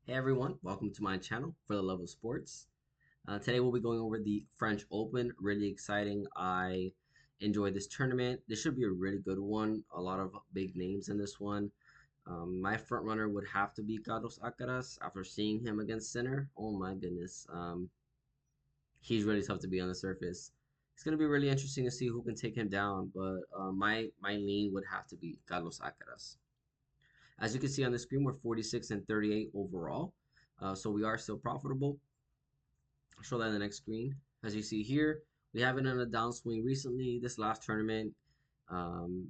Hey everyone, welcome to my channel for the love of sports. Today we'll be going over the French Open. Really exciting. I enjoyed this tournament. This should be a really good one. A lot of big names in this one. My front runner would have to be Carlos Alcaraz after seeing him against Sinner. Oh my goodness. He's really tough to be on the surface. It's going to be really interesting to see who can take him down, but my lean would have to be Carlos Alcaraz. As you can see on the screen, we're 46 and 38 overall. So we are still profitable. I'll show that in the next screen. As you see here, we have been on a downswing recently. This last tournament um,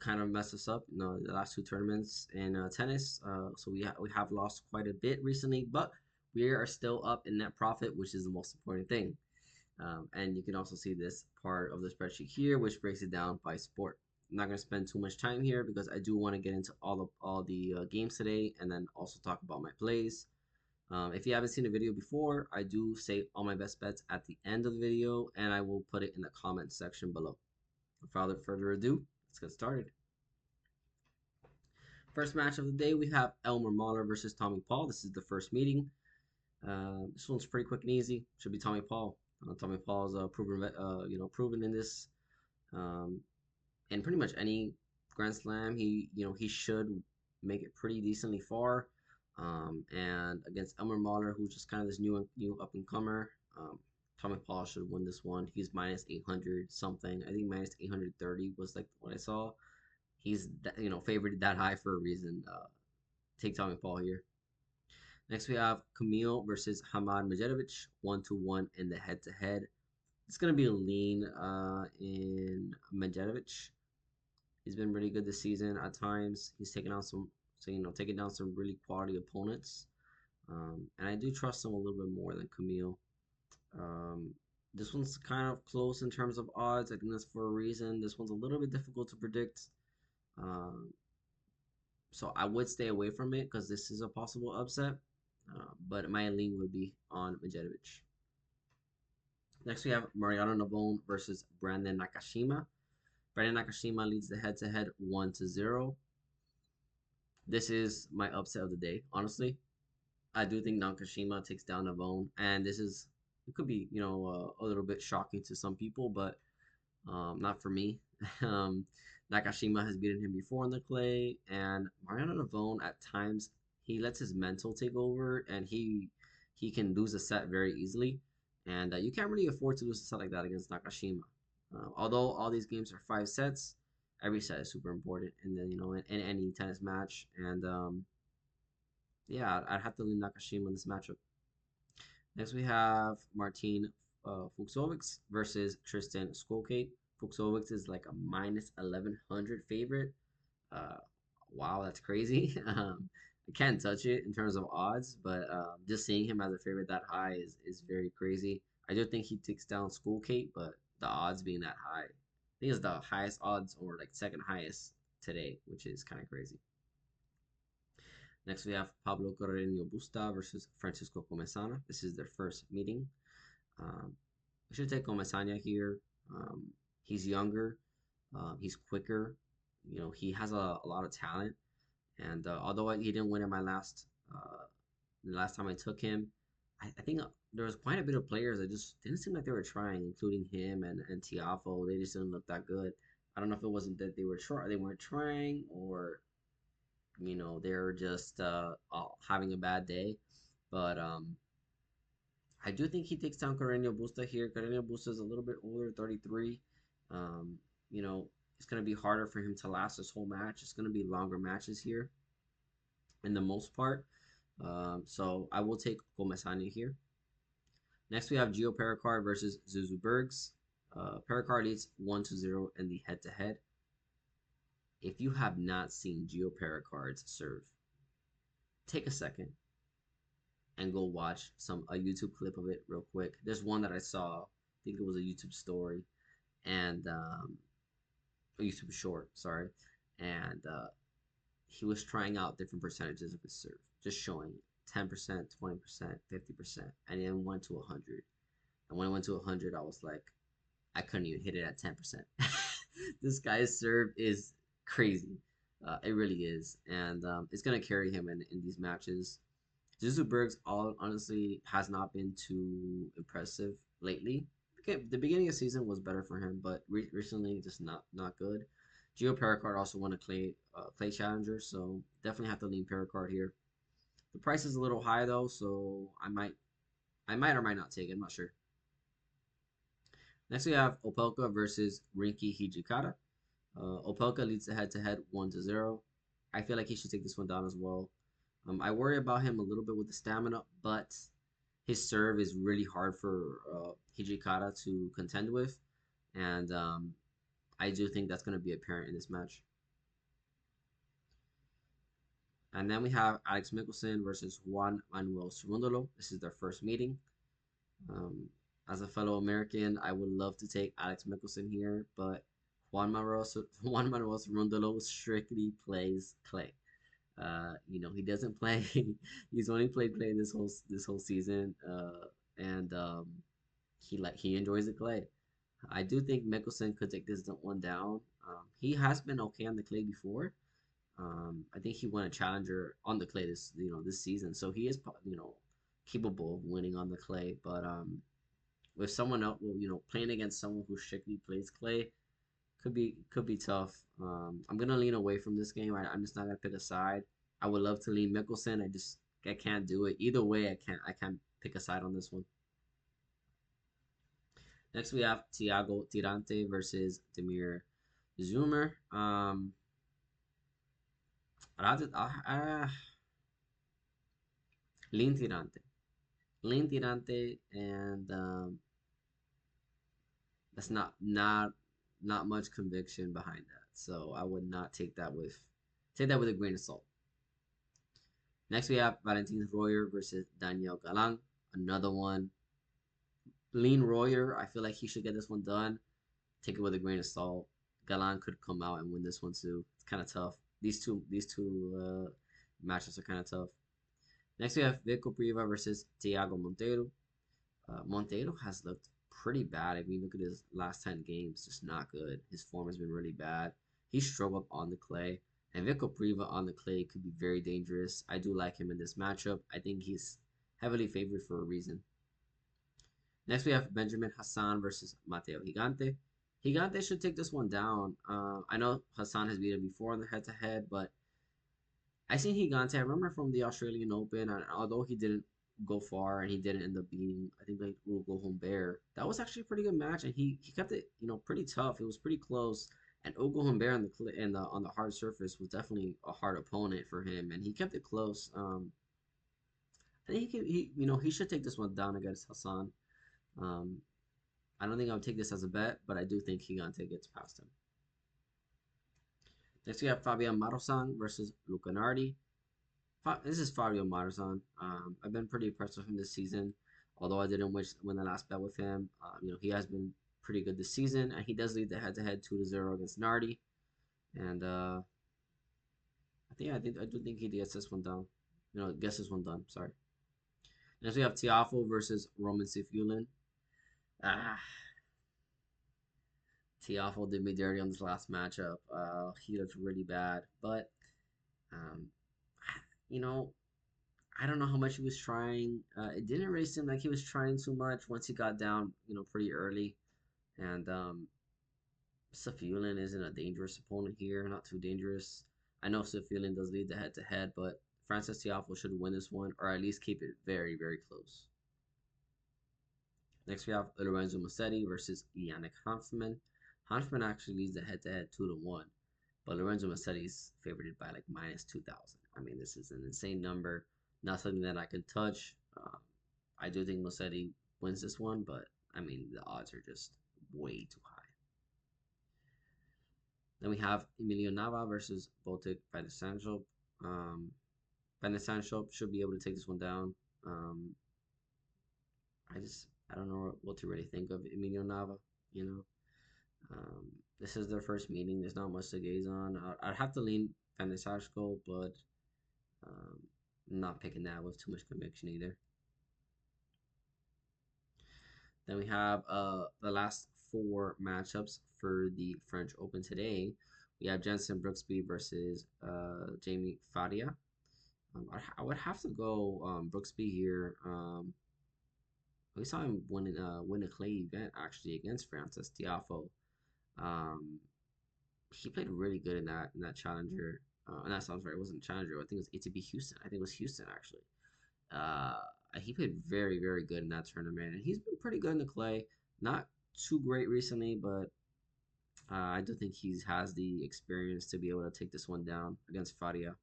kind of messed us up. The last two tournaments in tennis. So we have lost quite a bit recently, but we are still up in net profit, which is the most important thing. And you can also see this part of the spreadsheet here, which breaks it down by sport. I'm not going to spend too much time here because I do want to get into all the games today and then also talk about my plays. If you haven't seen the video before, I do say all my best bets at the end of the video, and I will put it in the comments section below. Without further ado, let's get started. First match of the day, we have Elmer Mahler versus Tommy Paul. This is the first meeting. This one's pretty quick and easy. Should be Tommy Paul. Tommy Paul is proven in this, um, in pretty much any Grand Slam. He should make it pretty decently far. And against Elmer Mahler, who's just kind of this new up and comer. Tommy Paul should win this one. He's minus 800 something. I think minus 830 was like what I saw. He's favored that high for a reason. Take Tommy Paul here. Next we have Camille versus Hamad Medjedovic, 1-1 in the head-to-head. It's gonna be a lean in Medjedovic. He's been really good this season at times. He's taking down some really quality opponents. And I do trust him a little bit more than Camille. Um, this one's kind of close in terms of odds. I think that's for a reason. This one's a little bit difficult to predict. Um, so I would stay away from it because this is a possible upset. But my lean would be on Medjedovic. Next, we have Mariano Navone versus Brandon Nakashima. Brandon Nakashima leads the head-to-head 1-0. This is my upset of the day, honestly. I do think Nakashima takes down Navone, and it could be a little bit shocking to some people, but not for me. um, Nakashima has beaten him before in the clay, and Mariano Navone at times he lets his mental take over, and he can lose a set very easily, and you can't really afford to lose a set like that against Nakashima. Although all these games are 5 sets, every set is super important, and then in any tennis match, and yeah, I'd have to lean Nakashima in this matchup. Next, we have Martin Fucsovics versus Tristan Skolkate. Fucsovics is like a minus 1100 favorite. Uh, wow, that's crazy. I can't touch it in terms of odds, but just seeing him as a favorite that high is very crazy. I do think he takes down Skolkate, but the odds being that high, I think it's the highest odds or like second highest today, which is kind of crazy. Next, we have Pablo Carreño Busta versus Francisco Comesana. This is their first meeting. Um, we should take Comesana here. He's younger. He's quicker. He has a lot of talent. And although he didn't win in my the last time I took him, I think there was quite a bit of players that just didn't seem like they were trying, including him and Tiafo. They just didn't look that good. I don't know if it wasn't that they weren't trying, or they're just having a bad day. But I do think he takes down Carreño Busta here. Carreño Busta is a little bit older, 33. Um, it's going to be harder for him to last this whole match. It's going to be longer matches here in the most part. So I will take Gomesani here. Next, we have Gio Pericard versus Zuzu Bergs. Pericard leads 1-0 in the head-to-head. If you have not seen Gio Pericard's serve, take a second and go watch a YouTube clip of it real quick. There's one that I saw. I think it was a YouTube story and a YouTube short. Sorry, and he was trying out different percentages of his serve, just showing 10%, 20%, 50%, and then went to 100. And when it went to 100, I was like, I couldn't even hit it at 10%. This guy's serve is crazy. It really is, and it's gonna carry him in these matches. Bergs all honestly has not been too impressive lately. Okay, the beginning of the season was better for him, but recently just not good. Gio Pericard also won a clay challenger, so definitely have to lean Pericard here. The price is a little high though, so I might or might not take it. I'm not sure. Next we have Opelka versus Rinky Hijikata. Opelka leads the head-to-head 1-0. I feel like he should take this one down as well. I worry about him a little bit with the stamina, but his serve is really hard for Hijikata to contend with, and I do think that's going to be apparent in this match. And then we have Alex Michelsen versus Juan Manuel Cerundolo. This is their first meeting. Um, as a fellow American, I would love to take Alex Michelsen here, but Juan Manuel Cerundolo strictly plays clay. He doesn't play. He's only played clay this whole season, and he enjoys the clay. I do think Mickelson could take this one down. He has been okay on the clay before. I think he won a challenger on the clay this season, so he is capable of winning on the clay. But with someone else, well, playing against someone who strictly plays clay could be tough. I'm gonna lean away from this game. I'm just not gonna pick a side. I would love to lean Mickelson. I can't do it. Either way, I can't pick a side on this one. Next we have Thiago Tirante versus Demir Zoomer. Lean Tirante. Lean Tirante, and that's not much conviction behind that. So I would not take that with a grain of salt. Next, we have Valentin Royer versus Daniel Galang. Another one. Lean Royer. I feel like he should get this one done. Take it with a grain of salt. Galang could come out and win this one too. It's kind of tough. These two matches are kind of tough. Next, we have Vico Priva versus Thiago Monteiro. Monteiro has looked pretty bad. I mean, look at his last 10 games, just not good. His form has been really bad. He struggled on the clay. And Vico Priva on the clay could be very dangerous. I do like him in this matchup. I think he's heavily favored for a reason. Next, we have Benjamin Hassan versus Mateo Gigante. Gigante should take this one down. I know Hassan has beat him before in the head-to-head, but I seen Gigante. I remember from the Australian Open, and although he didn't go far and he didn't end up beating, I think like Ugo Humbert. That was actually a pretty good match, and he kept it pretty tough. It was pretty close, and Ugo Humbert on the hard surface was definitely a hard opponent for him, and he kept it close. I think he should take this one down against Hassan. Um, I don't think I would take this as a bet, but I do think Gigante gets past him. Next, we have Fabian Marozsan versus Luca Nardi. This is Fabio Marzan. I've been pretty impressed with him this season. Although I didn't win the last bet with him, he has been pretty good this season, and he does lead the head-to-head 2-0 against Nardi. And I do think he gets this one down. Gets this one done. Sorry. Next we have Tiafo versus Roman Sifulin. Ah, Tiafo did me dirty on this last matchup. He looked really bad, but um, you know, I don't know how much he was trying. It didn't really seem like he was trying too much once he got down, pretty early. And Safulin isn't a dangerous opponent here, not too dangerous. I know Safulin does lead the head-to-head, but Francis Tiafoe should win this one, or at least keep it very, very close. Next, we have Lorenzo Musetti versus Yannick Hanfmann. Hanfmann actually leads the head-to-head 2-1, but Lorenzo Musetti is favored by like minus 2,000. I mean, this is an insane number. Not something that I can touch. I do think Musetti wins this one, but I mean, the odds are just way too high. Then we have Emilio Nava versus Baltic Panasanchop. Um, Panasanchop should be able to take this one down. Um, I don't know what to really think of Emilio Nava. You know, this is their first meeting. There's not much to gaze on. I'd have to lean Panasanchop, but um, not picking that with too much conviction either. Then we have the last four matchups for the French Open today. We have Jenson Brooksby versus Jamie Faria. I would have to go Brooksby here. We saw him win a clay event actually against Francis Tiafo. Um, he played really good in that challenger. And that sounds right. It wasn't challenger. I think it was ATP Houston. I think it was Houston actually. Uh, he played very good in that tournament, and he's been pretty good in the clay. Not too great recently, but I do think he has the experience to be able to take this one down against Faria.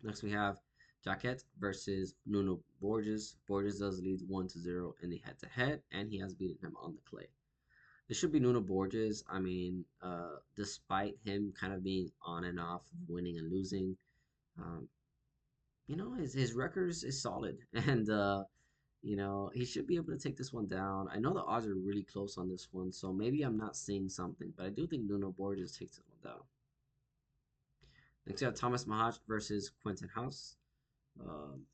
Next, we have Jaquette versus Nuno Borges. Borges does lead 1-0 in the head-to-head, and he has beaten him on the clay. This should be Nuno Borges. I mean, despite him kind of being on and off, winning and losing, um, his record is solid, and he should be able to take this one down. I know the odds are really close on this one, so maybe I'm not seeing something, but I do think Nuno Borges takes this one down. Next, we have Thomas Mahach versus Quentin House. Um,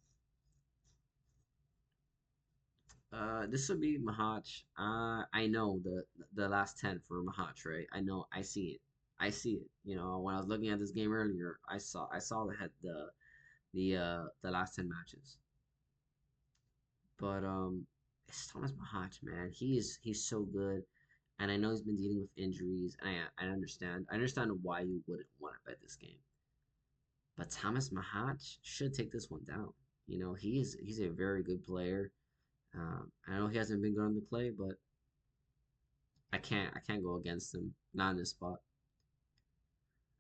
this would be Mahach. I know the last 10 for Mahach, right? I know, I see it. I see it. When I was looking at this game earlier, I saw the last 10 matches. But it's Thomas Mahach, man. He's so good, and I know he's been dealing with injuries, and I understand. I understand why you wouldn't want to bet this game. But Thomas Mahach should take this one down. He's a very good player. I know he hasn't been good on the clay, but I can't go against him. Not in this spot.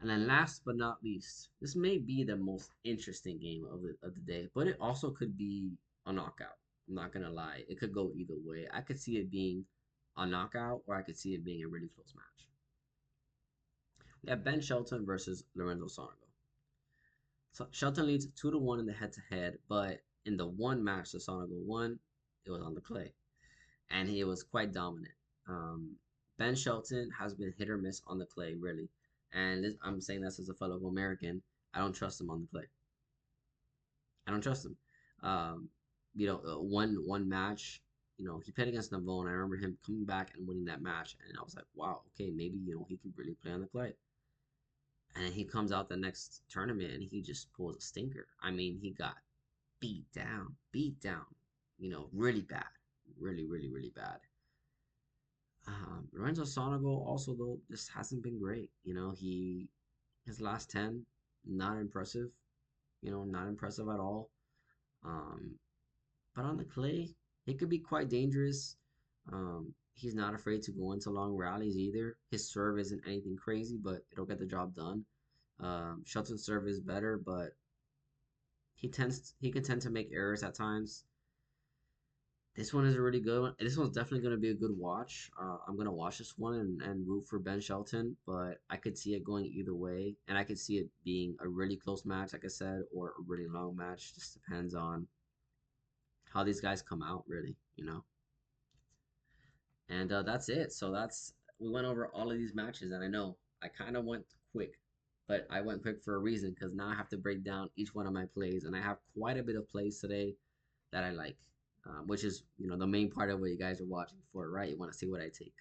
And then last but not least, this may be the most interesting game of the day, but it also could be a knockout. I'm not gonna lie. It could go either way. I could see it being a knockout, or I could see it being a really close match. We have Ben Shelton versus Lorenzo Sonego. So Shelton leads 2-1 in the head-to-head, but in the one match that Sonego won, it was on the clay, and he was quite dominant. Um, Ben Shelton has been hit or miss on the clay, really, and I'm saying this as a fellow American. I don't trust him on the clay. I don't trust him. Um, one match, he played against Navone. I remember him coming back and winning that match, and I was like, wow, okay, maybe he can really play on the clay. And he comes out the next tournament and he just pulls a stinker. I mean, he got beat down, really bad, really bad. Lorenzo Sonego also though just hasn't been great. His last 10, not impressive. Not impressive at all. Um, but on the clay, he could be quite dangerous. He's not afraid to go into long rallies either. His serve isn't anything crazy, but it'll get the job done. Shelton's serve is better, but he can tend to make errors at times. This one is a really good one. This one's definitely going to be a good watch. I'm going to watch this one and root for Ben Shelton, but I could see it going either way, and I could see it being a really close match, like I said, or a really long match. Just depends on how these guys come out, really. And that's it. So we went over all of these matches, and I know I kind of went quick, but I went quick for a reason because now I have to break down each one of my plays, and I have quite a bit of plays today that I like, which is the main part of what you guys are watching for, right? You want to see what I take.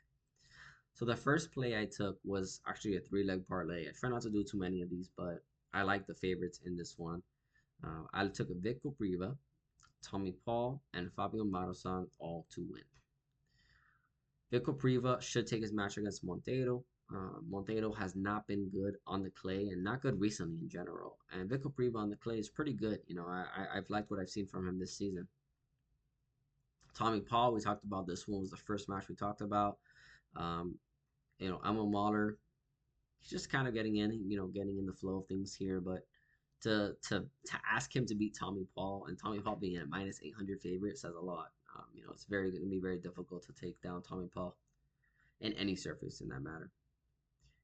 So the first play I took was actually a three-leg parlay. I try not to do too many of these, but I like the favorites in this one. I took a Vic Kopriva, Tommy Paul, and Fabio Marusan all to win. Vic Kopriva should take his match against Monteiro. Monteiro has not been good on the clay and not good recently in general. And Vic Kopriva on the clay is pretty good. I've liked what I've seen from him this season. Tommy Paul, we talked about this one was the first match we talked about. Um, Emma Mahler, he's just kind of getting in the flow of things here. But to ask him to beat Tommy Paul and Tommy Paul being a minus 800 favorite says a lot. It's very going to be very difficult to take down Tommy Paul in any surface in that matter.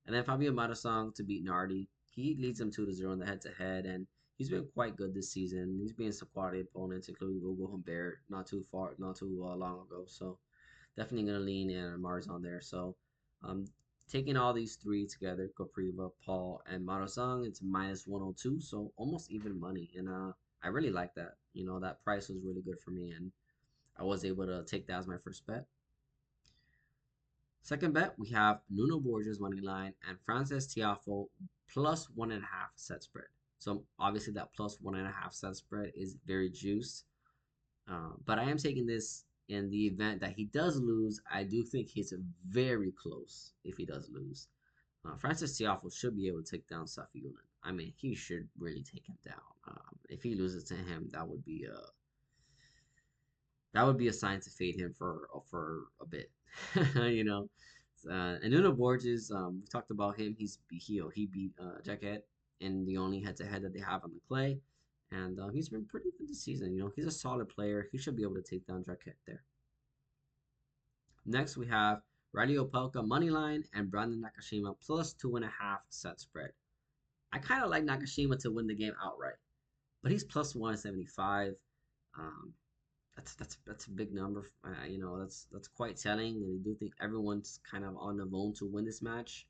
And then Fabio Matasang to beat Nardi. He leads them 2-0 in the head-to-head, and he's been quite good this season. He's being some quality opponents, including Hugo Humbert, not too long ago. So definitely gonna lean in Mars on there. So taking all these three together, Kopriva, Paul, and Matasang, it's minus 102, so almost even money. And I really like that. That price was really good for me, and I was able to take that as my first bet. Second bet, we have Nuno Borges money line and Frances Tiafo plus 1.5 set spread. So obviously that plus 1.5 set spread is very juiced. But I am taking this in the event that he does lose. I do think he's very close if he does lose. Francis Tiafoe should be able to take down Safiullin. I mean, he should really take him down. If he loses to him, that would be a sign to fade him for a bit, you know. And Nuno Borges, we talked about him. He beat Jacket in the only head-to-head that they have on the clay, and he's been pretty good this season. You know, he's a solid player. He should be able to take down Jacket there. Next, we have Riley Opelka money line and Brandon Nakashima plus 2.5 set spread. I kind of like Nakashima to win the game outright, but he's plus 175. Um, that's a big number. You know, that's quite telling, and I do think everyone's kind of on Navone to win this match.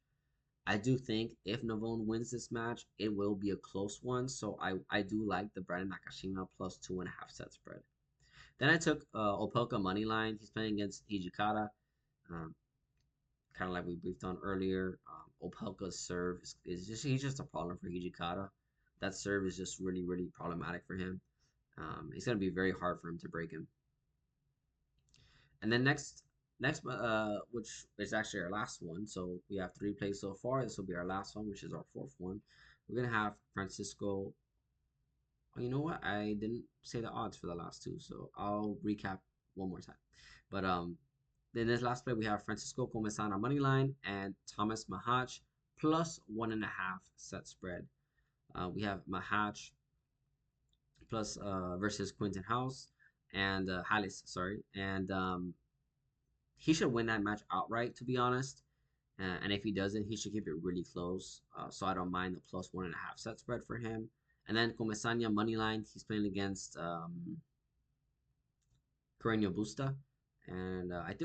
I do think if Navone wins this match, it will be a close one. So I do like the Brandon Nakashima plus 2.5 set spread. Then I took Opelka money line. He's playing against Hijikata. Um, kind of like we briefed on earlier. Opelka's serve is just he's just a problem for Hijikata. That serve is just really problematic for him. It's gonna be very hard for him to break him. And then which is actually our last one. So we have 3 plays so far. This will be our last one, which is our 4th one. We're gonna have Francisco. Oh, you know what? I didn't say the odds for the last 2, so I'll recap one more time. But in this last play, we have Francisco Comesana money line and Thomas Mahach plus 1.5 set spread. We have Mahach plus versus Quinton House and Hallis, sorry, and he should win that match outright, to be honest. And if he doesn't, he should keep it really close. So I don't mind the plus 1.5 set spread for him. And then Comesania money line, he's playing against Carreño Busta, and I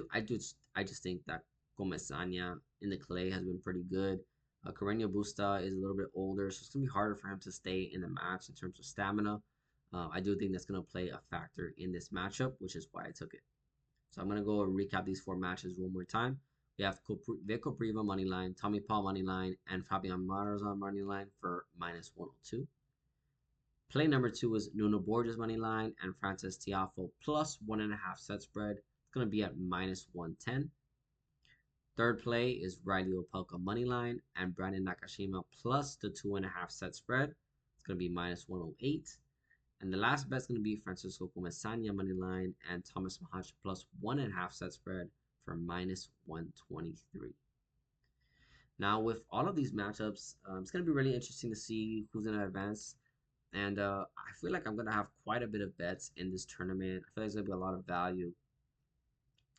just think that Comesania in the clay has been pretty good. Carreño Busta is a little bit older, so it's gonna be harder for him to stay in the match in terms of stamina. I do think that's gonna play a factor in this matchup, which is why I took it. So I'm gonna go and recap these 4 matches one more time. We have Vic Kopriva money line, Tommy Paul money line, and Fabian Marzan money line for minus 102. Play number 2 is Nuno Borges money line and Francis Tiafoe plus 1.5 set spread. It's gonna be at minus 110. Third play is Riley Opelka money line and Brandon Nakashima plus the 2.5 set spread. It's gonna be minus 108. And the last bet is going to be Francisco Comesania money line and Thomas Mahach plus 1.5 set spread for minus 123. Now, with all of these matchups, it's going to be really interesting to see who's going to advance. And I feel like I'm going to have quite a bit of bets in this tournament. I feel like there's going to be a lot of value.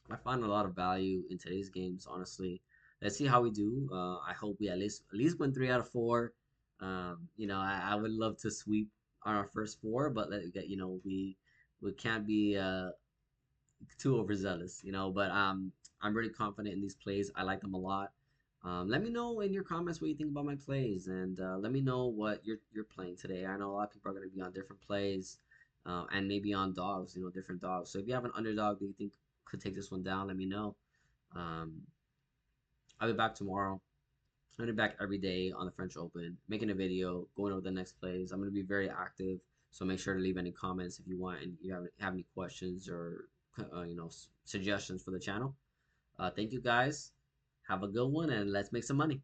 I find a lot of value in today's games, honestly. Let's see how we do. I hope we at least win 3 out of 4. You know, I would love to sweep on our first 4, but you know we can't be too overzealous, you know. But I'm really confident in these plays. I like them a lot. Let me know in your comments what you think about my plays, and let me know what you're playing today. I know a lot of people are going to be on different plays, and maybe on dogs, you know, different dogs. So if you have an underdog that you think could take this one down, let me know. Um, I'll be back tomorrow. I'm gonna be back every day on the French Open, making a video, going over the next plays. I'm gonna be very active, so make sure to leave any comments if you want and you have any questions or you know, suggestions for the channel. Thank you guys. Have a good one, and let's make some money.